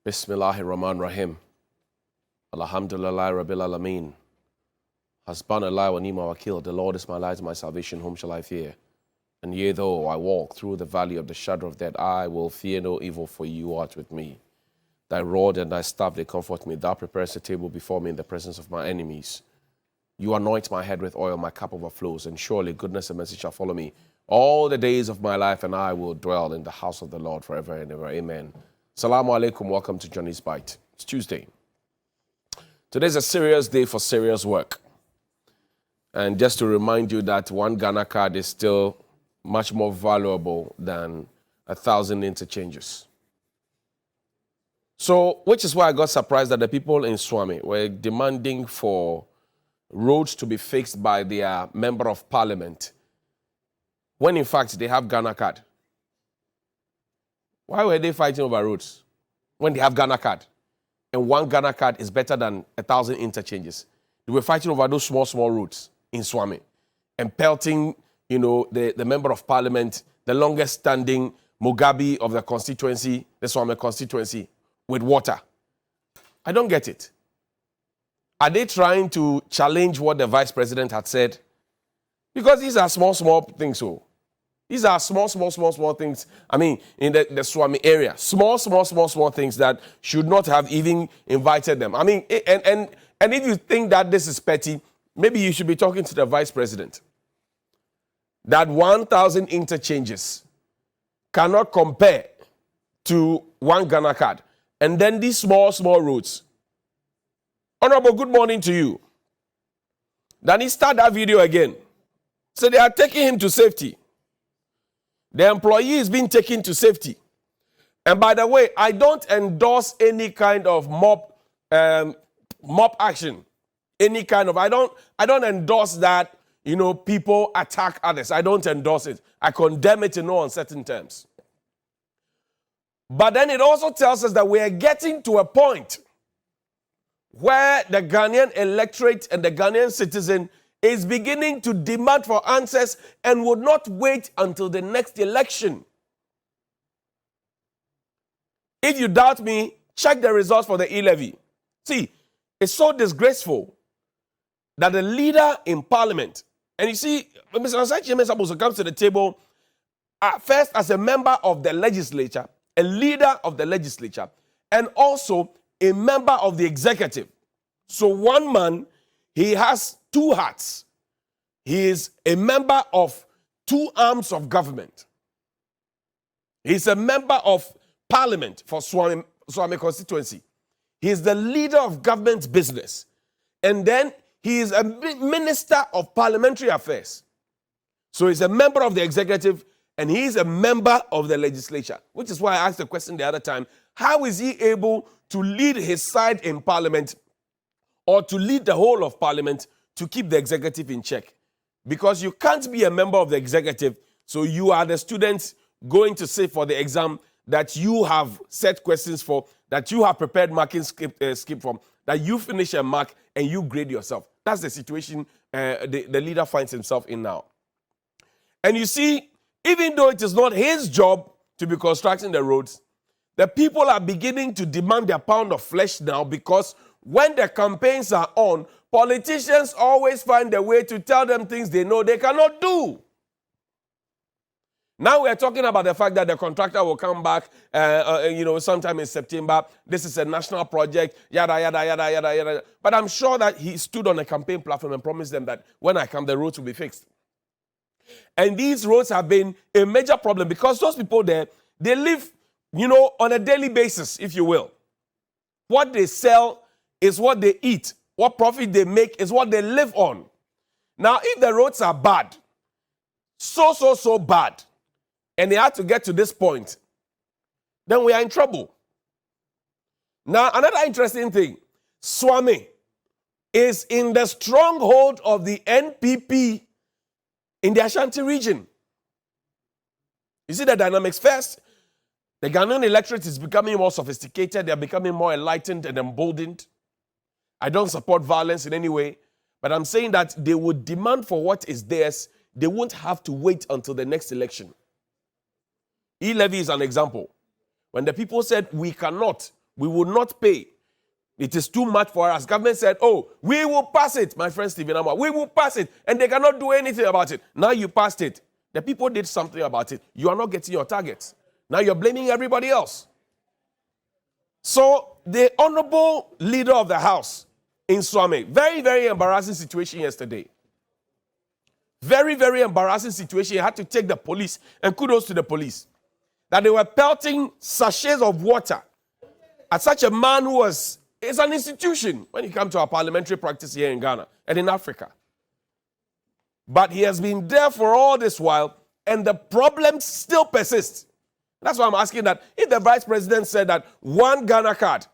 Bismillahirrahmanirrahim. Alhamdulillah Rabbil Alameen. Hasbunallah wa ni'ma wakil. The Lord is my light and my salvation. Whom shall I fear? And yea, though I walk through the valley of the shadow of death, I will fear no evil, for you art with me. Thy rod and thy staff, they comfort me. Thou preparest a table before me in the presence of my enemies. You anoint my head with oil, my cup overflows, and surely goodness and mercy shall follow me all the days of my life, and I will dwell in the house of the Lord forever and ever. Amen. Assalamu alaikum. Welcome to Johnny's Bite. It's Tuesday. Today's a serious day for serious work. And just to remind you that one Ghanacard is still much more valuable than 1,000 interchanges. So, which is why I got surprised that the people in Suame were demanding for roads to be fixed by their member of parliament, when in fact they have Ghanacard. Why were they fighting over roads when they have Ghanacard? And one Ghanacard is better than 1,000 interchanges. They were fighting over those small roads in Suame and pelting, the member of parliament, the longest standing Mugabe of the constituency, the Suame constituency, with water. I don't get it. Are they trying to challenge what the vice president had said? Because these are small things. So these are small things. I mean, in the Suame area, small things that should not have even invited them. I mean, and if you think that this is petty, maybe you should be talking to the vice president. That 1,000 interchanges cannot compare to one Ghanacard. And then these small roads. Honorable, good morning to you. Then he start that video again. So they are taking him to safety. The employee is being taken to safety. And by the way, I don't endorse any kind of mob action. Any kind of, I don't endorse that, people attack others. I don't endorse it. I condemn it in no uncertain terms. But then it also tells us that we are getting to a point where the Ghanaian electorate and the Ghanaian citizen is beginning to demand for answers and would not wait until the next election. If you doubt me, check the results for the e-levy. See, it's so disgraceful that the leader in parliament, and you see, Mr. Ansachi is supposed to come to the table first as a member of the legislature, a leader of the legislature, and also a member of the executive. So one man, he has two hats. He is a member of two arms of government. He's a member of parliament for Suame constituency. He is the leader of government business. And then he is a minister of parliamentary affairs. So he's a member of the executive and he is a member of the legislature, which is why I asked the question the other time, how is he able to lead his side in parliament or to lead the whole of parliament to keep the executive in check? Because you can't be a member of the executive, so you are the students going to say for the exam that you have set questions for, that you have prepared marking script from, that you finish a mark and you grade yourself. That's the situation the leader finds himself in now. And you see, even though it is not his job to be constructing the roads, the people are beginning to demand their pound of flesh now, because when the campaigns are on, politicians always find a way to tell them things they know they cannot do. Now we're talking about the fact that the contractor will come back, sometime in September. This is a national project, yada, yada, yada, yada, yada. But I'm sure that he stood on a campaign platform and promised them that when I come, the roads will be fixed. And these roads have been a major problem because those people there, they live, on a daily basis, if you will. What they sell is what they eat. What profit they make is what they live on. Now, if the roads are bad, so bad, and they had to get to this point, then we are in trouble. Now, another interesting thing, Suame is in the stronghold of the NPP in the Ashanti region. You see the dynamics first. The Ghanaian electorate is becoming more sophisticated. They are becoming more enlightened and emboldened. I don't support violence in any way, but I'm saying that they would demand for what is theirs. They won't have to wait until the next election. E-levy is an example. When the people said, we cannot We will not pay. It is too much for us. Government said, oh, we will pass it. My friend Stephen Amwa, we will pass it. And they cannot do anything about it. Now you passed it. The people did something about it. You are not getting your targets. Now you're blaming everybody else. So the honorable leader of the house in Suame, very, very embarrassing situation yesterday. Very, very embarrassing situation. He had to take the police, and kudos to the police, that they were pelting sachets of water at such a man who is an institution when you come to our parliamentary practice here in Ghana and in Africa. But he has been there for all this while, and the problem still persists. That's why I'm asking that if the vice president said that one Ghanacard,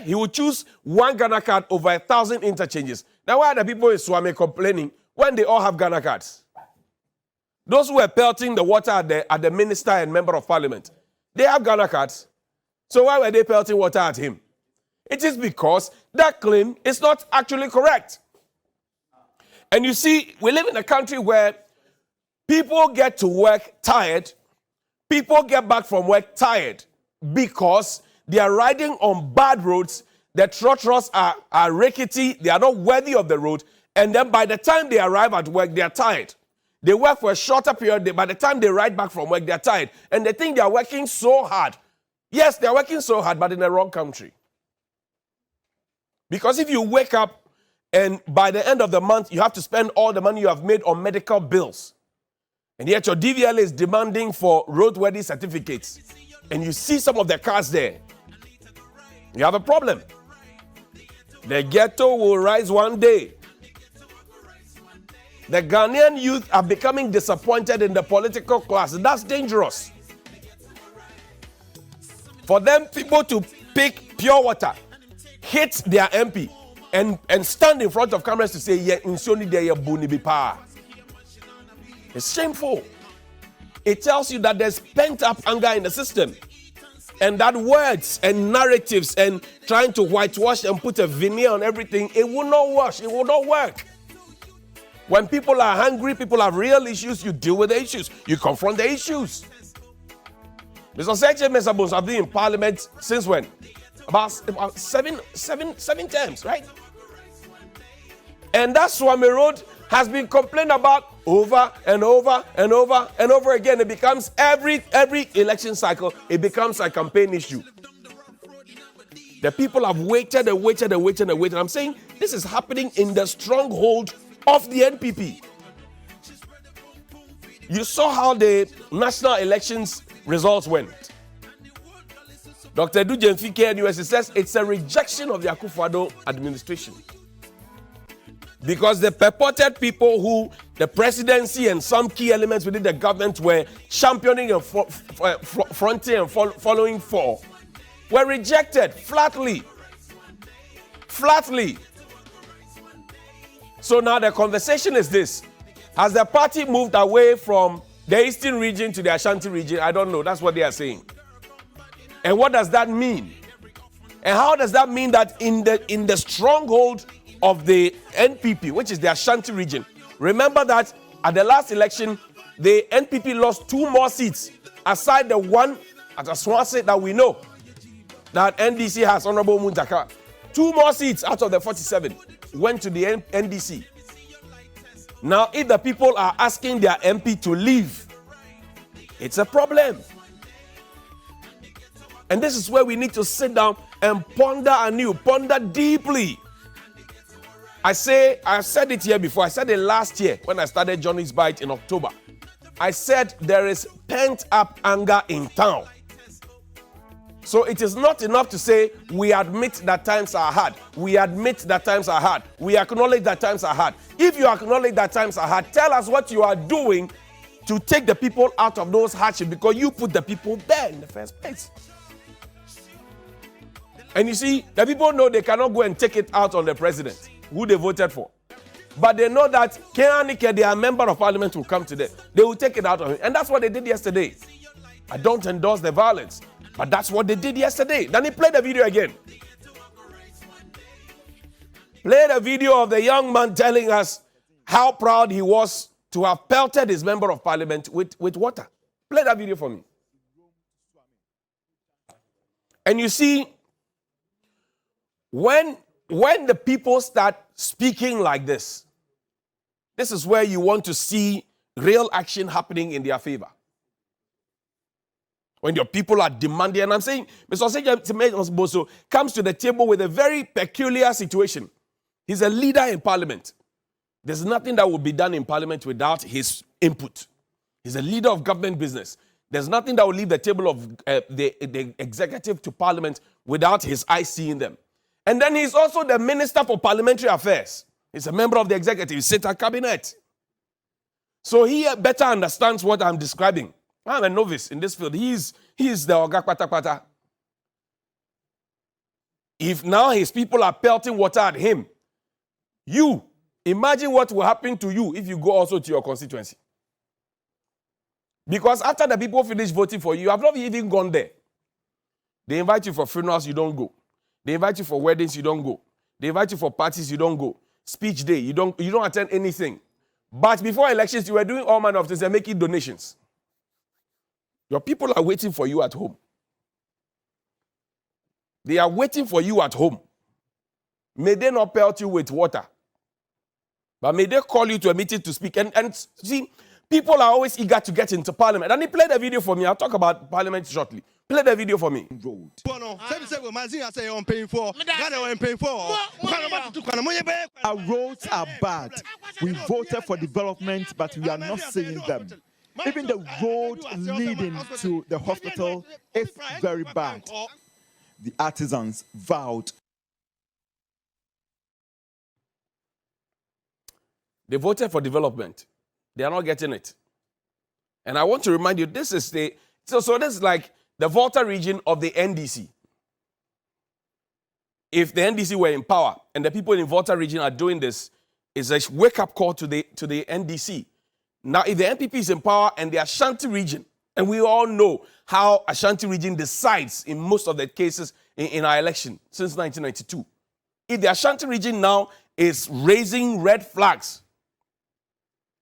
he would choose one Ghanacard over 1,000 interchanges. Now why are the people in Suame complaining when they all have Ghanacards? Those who were pelting the water at the minister and member of parliament, they have Ghanacards. So why were they pelting water at him? It is because that claim is not actually correct. And you see, we live in a country where people get to work tired. People get back from work tired because they are riding on bad roads. The trotros are rickety. They are not worthy of the road. And then by the time they arrive at work, they are tired. They work for a shorter period. By the time they ride back from work, they are tired. And they think they are working so hard. Yes, they are working so hard, but in the wrong country. Because if you wake up and by the end of the month, you have to spend all the money you have made on medical bills, and yet your DVL is demanding for roadworthy certificates, and you see some of the cars there, you have a problem. The ghetto will rise one day. The Ghanaian youth are becoming disappointed in the political class. That's dangerous. For them, people to pick pure water, hit their MP, and stand in front of cameras to say, yeah, insoni there, yeah, buni bipa. It's shameful. It tells you that there's pent-up anger in the system. And that words and narratives and trying to whitewash and put a veneer on everything, it will not wash. It will not work. When people are hungry, people have real issues, you deal with the issues. You confront the issues. Mr. Seche Mesabons have been in parliament since when? About seven terms, right? And that Suame Road has been complained about over and over and over and over again. It becomes every election cycle, it becomes a campaign issue. The people have waited and waited and waited and waited. I'm saying this is happening in the stronghold of the NPP. You saw how the national elections results went. Dr. Edu Jemfike NUS says it's a rejection of the Akufo-Addo administration. Because the purported people who the presidency and some key elements within the government were championing and fronting and following for were rejected flatly. Flatly. So now the conversation is this. Has the party moved away from the eastern region to the Ashanti region? I don't know. That's what they are saying. And what does that mean? And how does that mean that in the stronghold of the NPP, which is the Ashanti region, remember that at the last election, the NPP lost 2 more seats aside the one at Aswase that we know that NDC has, Honorable Muntaka. 2 more seats out of the 47 went to the NDC. Now, if the people are asking their MP to leave, it's a problem. And this is where we need to sit down and ponder anew, ponder deeply. I've said it here before. I said it last year when I started Johnnie's Bite in October. I said there is pent-up anger in town. So it is not enough to say we admit that times are hard. We admit that times are hard. We acknowledge that times are hard. If you acknowledge that times are hard, tell us what you are doing to take the people out of those hardships, because you put the people there in the first place. And you see, the people know they cannot go and take it out on the president, who they voted for. But they know that Kenanike, their member of parliament, will come to them. They will take it out on him. And that's what they did yesterday. I don't endorse the violence, but that's what they did yesterday. Then he played the video again. Played a video of the young man telling us how proud he was to have pelted his member of parliament with water. Play that video for me. And you see, When the people start speaking like this, this is where you want to see real action happening in their favor. When your people are demanding, and I'm saying, Mr. Osei comes to the table with a very peculiar situation. He's a leader in parliament. There's nothing that will be done in parliament without his input. He's a leader of government business. There's nothing that will leave the table of the executive to parliament without his eyes seeing them. And then he's also the Minister for Parliamentary Affairs. He's a member of the executive. He sits at cabinet. So he better understands what I'm describing. I'm a novice in this field. He's the Oga Kwata Kwata. If now his people are pelting water at him, you, imagine what will happen to you if you go also to your constituency. Because after the people finish voting for you, you have not even gone there. They invite you for funerals, you don't go. They invite you for weddings, you don't go. They invite you for parties, you don't go. Speech day, you don't attend anything. But before elections, you were doing all manner of things and making donations. Your people are waiting for you at home. They are waiting for you at home. May they not pelt you with water, but may they call you to a meeting to speak. And see, people are always eager to get into parliament. And he played a video for me. I'll talk about parliament shortly. Play the video for me. Our roads are bad. We voted for development, but we are not seeing them. Even the road leading to the hospital is very bad. The artisans vowed. They voted for development. They are not getting it. And I want to remind you, this is so this is like the Volta region of the NDC. If the NDC were in power and the people in Volta region are doing this, it's a wake-up call to the NDC. Now, if the NPP is in power and the Ashanti region, and we all know how Ashanti region decides in most of the cases in our election since 1992. If the Ashanti region now is raising red flags,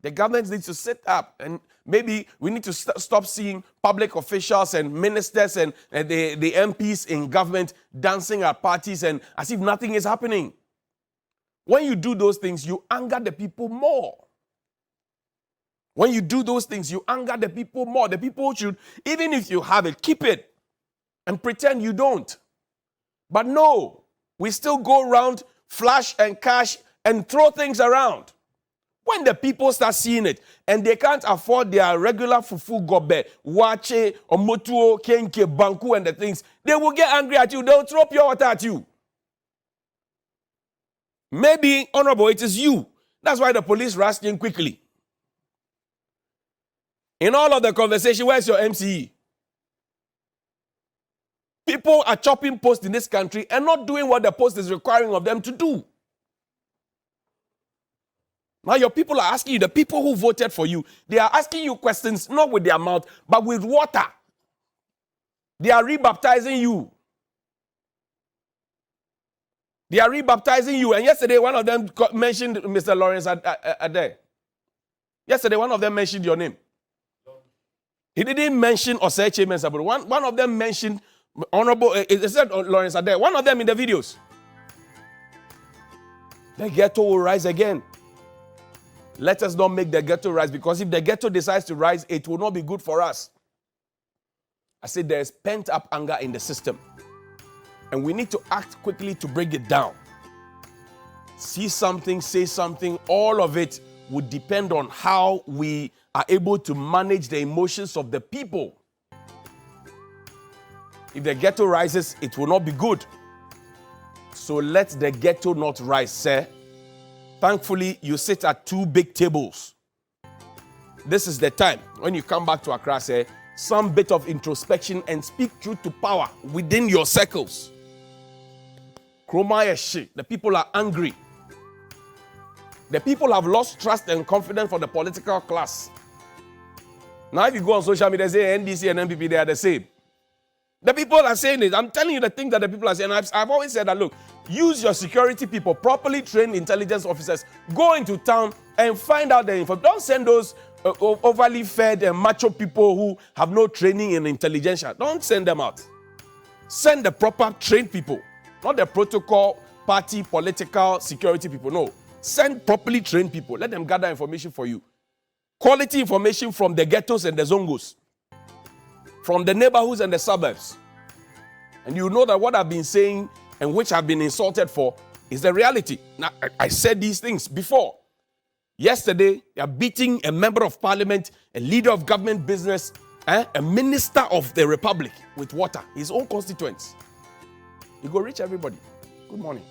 the government needs to sit up, and maybe we need to stop seeing public officials and ministers and the MPs in government dancing at parties and as if nothing is happening. When you do those things, you anger the people more. When you do those things, you anger the people more. The people should, even if you have it, keep it and pretend you don't. But no, we still go around, flash and cash and throw things around. When the people start seeing it and they can't afford their regular fufu gobe, wache, omotuo, kenke, banku and the things, they will get angry at you. They'll throw pure water at you. Maybe, honorable, it is you. That's why the police rushed in quickly. In all of the conversation, where's your MCE? People are chopping posts in this country and not doing what the post is requiring of them to do. Now your people are asking you, the people who voted for you, they are asking you questions not with their mouth, but with water. They are rebaptizing you. They are rebaptizing you. And yesterday, one of them mentioned Mr. Lawrence Ade. Yesterday, one of them mentioned your name. He didn't mention Osei Mensah. One of them mentioned Honorable, it said Lawrence Ade. One of them in the videos. The ghetto will rise again. Let us not make the ghetto rise, because if the ghetto decides to rise, it will not be good for us. I said there is pent-up anger in the system. And we need to act quickly to bring it down. See something, say something, all of it would depend on how we are able to manage the emotions of the people. If the ghetto rises, it will not be good. So let the ghetto not rise, sir. Thankfully, you sit at two big tables. This is the time when you come back to Accra, say, some bit of introspection and speak truth to power within your circles. The people are angry. The people have lost trust and confidence for the political class. Now, if you go on social media, say NDC and NPP, they are the same. The people are saying it. I'm telling you the thing that the people are saying. I've always said that, look, use your security people, properly trained intelligence officers. Go into town and find out the info. Don't send those overly fed and macho people who have no training in intelligence. Don't send them out. Send the proper trained people. Not the protocol, party, political, security people. No. Send properly trained people. Let them gather information for you. Quality information from the ghettos and the zongos, from the neighborhoods and the suburbs. And you know that what I've been saying and which I've been insulted for is the reality. Now, I said these things before. Yesterday, they are beating a member of parliament, a leader of government business, a minister of the republic with water, his own constituents. You go reach everybody. Good morning.